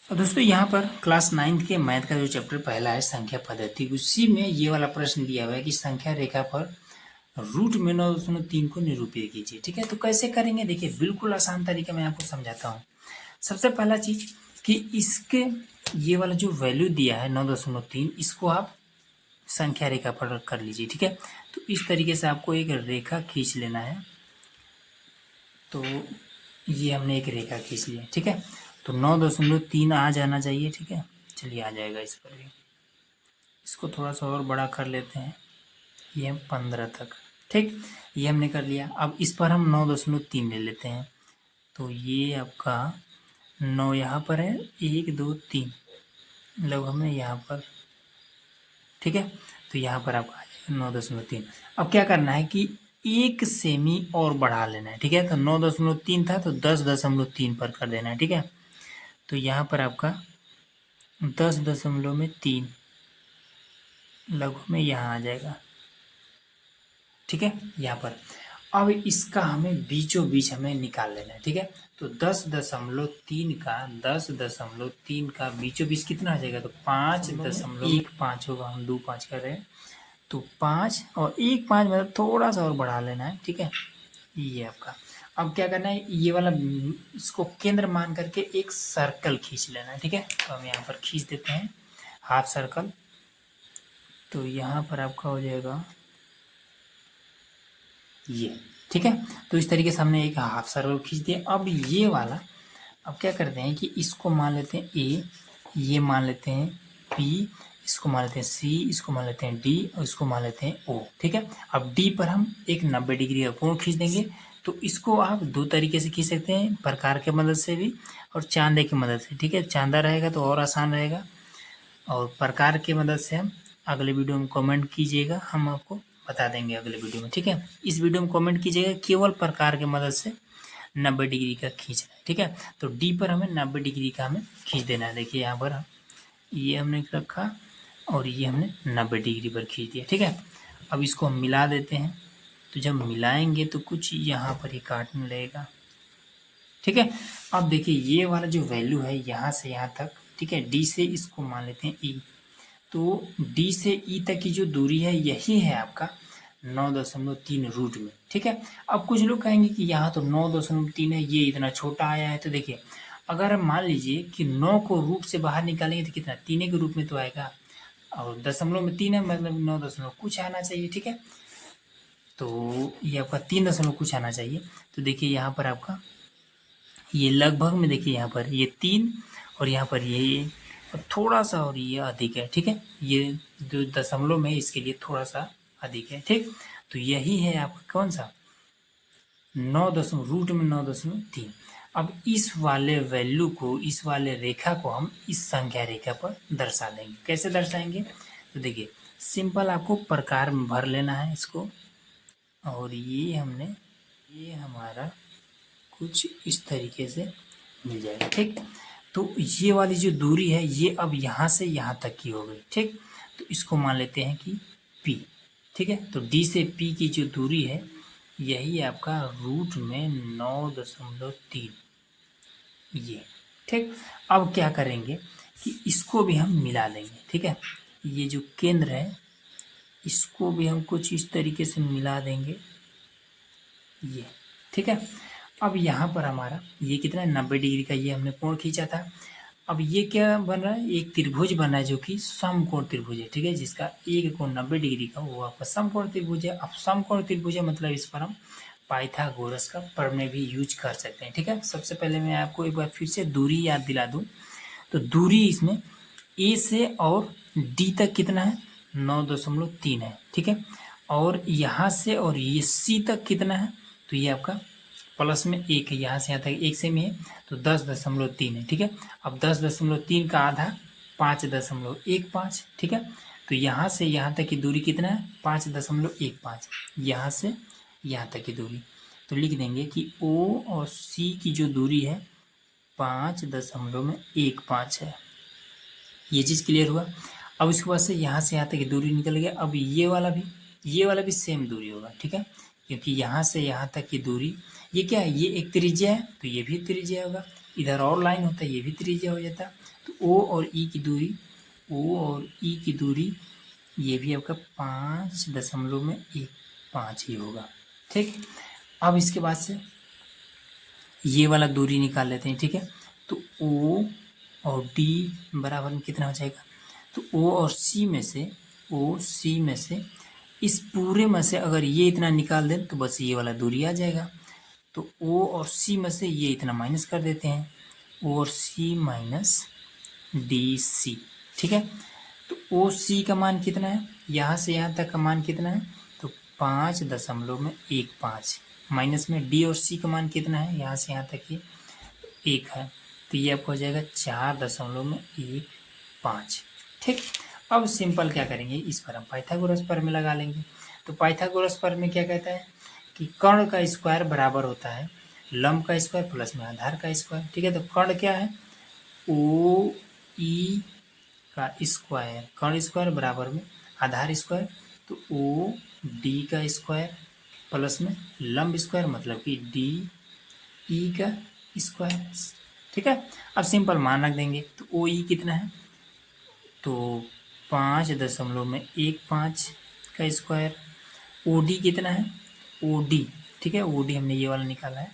और दोस्तों यहाँ पर क्लास 9th के मैथ का जो चैप्टर पहला है संख्या पद्धति, उसी में ये वाला प्रश्न दिया हुआ है कि संख्या रेखा पर रूट में 9.3 को निरूपित कीजिए। ठीक है, तो कैसे करेंगे देखिए, बिल्कुल आसान तरीके में आपको समझाता हूँ। सबसे पहला चीज कि इसके ये वाला जो वैल्यू दिया है 9.3, इसको आप संख्या रेखा पर कर लीजिए। ठीक है, तो इस तरीके से आपको एक रेखा खींच लेना है। तो ये हमने एक रेखा खींच लिया। ठीक है, तो 9.3 आ जाना चाहिए। ठीक है, चलिए आ जाएगा इस पर भी। इसको थोड़ा सा और बड़ा कर लेते हैं, ये हम 15 तक। ठीक, ये हमने कर लिया। अब इस पर हम 9.3 ले लेते हैं। तो ये आपका 9 यहाँ पर है, 1 2 3 लगभग हमें यहाँ पर। ठीक है, तो यहाँ पर आपका आ जाएगा 9.3। अब क्या करना है कि एक सेमी और बढ़ा लेना है। ठीक है, तो 9.3 था तो 10.3 पर कर देना है। ठीक है, तो यहाँ पर आपका 10.3 लगभग में यहाँ आ जाएगा। ठीक है, यहाँ पर अब इसका हमें बीचों बीच हमें निकाल लेना है। ठीक है, तो 10.3 का बीचों बीच कितना आ जाएगा, तो 5.15 होगा। हम 2 5 कर रहे हैं, तो 5 और 1 5 मतलब थोड़ा सा और बढ़ा लेना है। ठीक है, ये आपका। अब क्या करना है, ये वाला इसको केंद्र मान करके एक सर्कल खींच लेना है। ठीक है, तो हम यहाँ पर खींच देते हैं हाफ सर्कल। तो यहाँ पर आपका हो जाएगा ये। ठीक है, तो इस तरीके से हमने एक हाफ सर्कल खींच दिया। अब ये वाला, अब क्या करते हैं कि इसको मान लेते हैं ए, ये मान लेते हैं बी, इसको मान लेते हैं सी, इसको मान लेते हैं डी और इसको मान लेते हैं ओ। ठीक है, अब डी पर हम एक 90 डिग्री का कोण खींच देंगे। तो इसको आप दो तरीके से खींच सकते हैं, प्रकार के मदद से भी और चांदे की मदद से। ठीक है, चांदा रहेगा तो और आसान रहेगा, और प्रकार की मदद से हम अगले वीडियो में कमेंट कीजिएगा, हम आपको बता देंगे अगले वीडियो में। ठीक है, इस वीडियो में कमेंट कीजिएगा केवल प्रकार की मदद से 90 डिग्री का खींचना है। ठीक है, तो डी पर हमें 90 डिग्री का हमें खींच देना है। देखिए यहाँ पर ये हमने रखा और ये हमने 90 डिग्री पर खींच दिया। ठीक है, अब इसको हम मिला देते हैं। तो जब मिलाएंगे तो कुछ यहाँ पर ही काटने लगेगा। ठीक है, अब देखिए ये वाला जो वैल्यू है यहाँ से यहाँ तक, ठीक है, डी से इसको मान लेते हैं ई। तो डी से ई तक की जो दूरी है यही है आपका 9.3 रूट में। ठीक है, अब कुछ लोग कहेंगे कि यहाँ तो 9.3 है, ये इतना छोटा आया है। तो देखिए, अगर हम मान लीजिए कि 9 को रूट से बाहर निकालेंगे तो कितना, 3 के रूप में तो आएगा, और दशमलव में 3 है मतलब 9 दशमलव कुछ आना चाहिए। ठीक है, तो ये आपका 3 दशमलव कुछ आना चाहिए। तो देखिए यहाँ पर आपका ये लगभग में, देखिए यहाँ पर ये 3 और यहाँ पर ये और थोड़ा सा और ये अधिक है। ठीक है, ये जो दशमलव में इसके लिए थोड़ा सा अधिक है। ठीक, तो यही है आपका कौन सा 9 दशमलव रूट में 9.3। अब इस वाले वैल्यू को, इस वाले रेखा को हम इस संख्या रेखा पर दर्शा देंगे। कैसे दर्शाएंगे, तो देखिए सिंपल आपको प्रकार में भर लेना है इसको, और ये हमारा कुछ इस तरीके से मिल जाएगा। ठीक, तो ये वाली जो दूरी है ये अब यहाँ से यहाँ तक की हो गई। ठीक, तो इसको मान लेते हैं कि P। ठीक है, तो D से P की जो दूरी है यही आपका रूट में 9.3 ये। ठीक, अब क्या करेंगे कि इसको भी हम मिला लेंगे। ठीक है, ये जो केंद्र है इसको भी हम कुछ इस तरीके से मिला देंगे ये। ठीक है, अब यहाँ पर हमारा ये कितना है 90 डिग्री का ये हमने कोण खींचा था। अब ये क्या बन रहा है, एक त्रिभुज बन रहा है जो कि समकोण त्रिभुज है। ठीक है, जिसका एक कोण 90 डिग्री का वो आपका समकोण त्रिभुज है। अब समकोण त्रिभुज है मतलब इस पर हम पाइथागोरस का प्रमेय भी यूज कर सकते हैं। ठीक है, सबसे पहले मैं आपको एक बार फिर से दूरी याद दिला दूं। तो दूरी इसमें ए से और डी तक कितना है 9.3 है। ठीक है, और यहाँ से और ये सी तक कितना है, तो ये आपका प्लस में 1 है, यहाँ से यहाँ तक 1 सेमी है, तो 10.3 है। ठीक है, अब 10.3 का आधा 5.15। ठीक है, तो यहाँ से यहाँ तक की दूरी कितना है 5.15, यहाँ से यहाँ तक की दूरी। तो लिख देंगे कि ओ और सी की जो दूरी है 5.15 है। ये चीज़ क्लियर हुआ। अब उसके बाद से यहाँ की दूरी निकल गया। अब ये वाला भी सेम दूरी होगा। ठीक है, क्योंकि यहाँ से यहाँ तक की दूरी ये क्या है, ये एक त्रिज्या है तो ये भी त्रिज्या होगा। इधर और लाइन होता ये भी त्रिज्या हो जाता। तो ओ और ई की दूरी, ओ और ई की दूरी ये भी आपका 5.15 ही होगा। ठीक, अब इसके बाद से ये वाला दूरी निकाल लेते हैं। ठीक है, तो ओ और डी बराबर में कितना हो जाएगा, तो ओ और सी में से, ओ सी में से इस पूरे में से अगर ये इतना निकाल दें तो बस ये वाला दूरी आ जाएगा। तो ओ और सी में से ये इतना माइनस कर देते हैं, ओ और सी माइनस डी सी। ठीक है, तो ओ सी का मान कितना है, यहाँ से यहाँ तक का मान कितना है, तो 5.15 माइनस में डी और सी का मान कितना है, यहाँ से यहाँ तक ये 1 है, तो ये आपको हो जाएगा 4.15। ठीक, अब सिंपल क्या करेंगे, इस पर हम पाइथागोरस प्रमेय लगा लेंगे। तो पाइथागोरस प्रमेय क्या कहता है कि कर्ण का स्क्वायर बराबर होता है लंब का स्क्वायर प्लस में आधार का स्क्वायर। ठीक है, तो कर्ण क्या है, ओ ई का स्क्वायर, कर्ण स्क्वायर बराबर में आधार स्क्वायर, तो ओ डी का स्क्वायर प्लस में लंब स्क्वायर मतलब कि डी ई का स्क्वायर। ठीक है, अब सिंपल मान रख देंगे। तो ओ ई कितना है, तो 5.15 का स्क्वायर। ओ डी कितना है, ओ डी, ठीक है, ओ डी हमने ये वाला निकाला है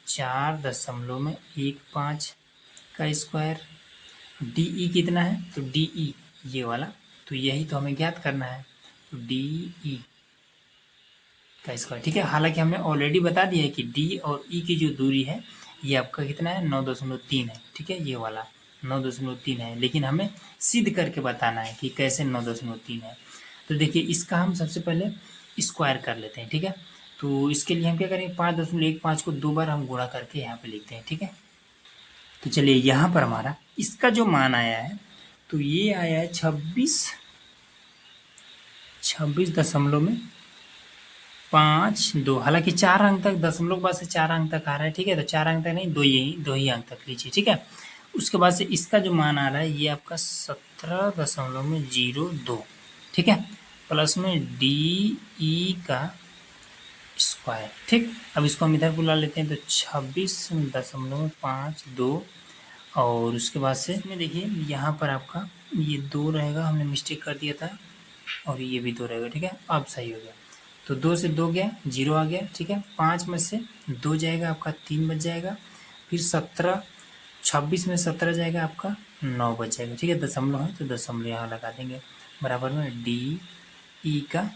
4.15 का स्क्वायर। डी ई कितना है, तो डी ई ये वाला, तो यही तो हमें ज्ञात करना है, तो डी ई का स्क्वायर। ठीक है, हालांकि हमने ऑलरेडी बता दिया है कि डी और ई की जो दूरी है ये आपका कितना है, 9.3 है। ठीक है, ये वाला 9.3 है, लेकिन हमें सिद्ध करके बताना है कि कैसे 9.3 है। तो देखिए इसका हम सबसे पहले स्क्वायर कर लेते हैं। ठीक है, तो इसके लिए हम क्या करेंगे, 5.15 को 2 बार हम गुणा करके यहाँ पे लिखते हैं। ठीक है, तो चलिए यहाँ पर हमारा इसका जो मान आया है, तो ये आया है 26.52। हालांकि 4 अंक तक, दशमलव के बाद से 4 अंक तक आ रहा है। ठीक है, तो 4 अंक तक नहीं, दो ही अंक तक लीजिए। ठीक है, उसके बाद से इसका जो मान आ रहा है ये आपका 17.02। ठीक है, प्लस में डी ई का स्क्वायर। ठीक, अब इसको हम इधर बुला लेते हैं, तो 26.52 और उसके बाद से इसमें देखिए यहाँ पर आपका ये 2 रहेगा, हमने मिस्टेक कर दिया था, और ये भी 2 रहेगा। ठीक है, अब सही हो गया। तो 2 से 2 गया, 0 आ गया। ठीक है, 5 में से 2 जाएगा आपका 3 बच जाएगा, फिर 26 में 17 जाएगा आपका 9 बच जाएगा। ठीक है, दशमलव है तो दशमलव यहाँ लगा देंगे, बराबर में डी ई का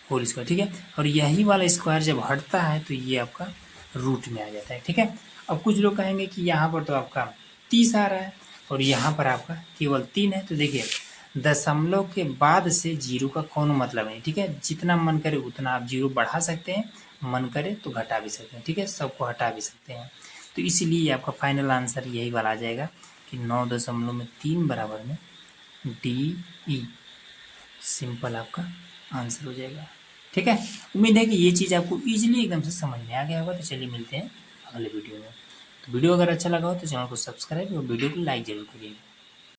होल स्क्वायर। ठीक है, और यही वाला स्क्वायर जब हटता है तो ये आपका रूट में आ जाता है। ठीक है, अब कुछ लोग कहेंगे कि यहाँ पर तो आपका 30 आ रहा है और यहाँ पर आपका केवल 3 है। तो देखिए दशमलव के बाद से 0 का कौन मतलब नहीं। ठीक है, जितना मन करे उतना आप 0 बढ़ा सकते हैं, मन करे तो घटा भी सकते हैं। ठीक है, सबको हटा भी सकते हैं। तो इसीलिए आपका फाइनल आंसर यही वाला आ जाएगा कि 9.3 बराबर में डी ई। सिंपल आपका आंसर हो जाएगा। ठीक है, उम्मीद है कि ये चीज़ आपको ईजिली एकदम से समझ में आ गया होगा। तो चलिए मिलते हैं अगले वीडियो में। तो वीडियो अगर अच्छा लगा हो तो चैनल को सब्सक्राइब और वीडियो को लाइक जरूर करिएगा।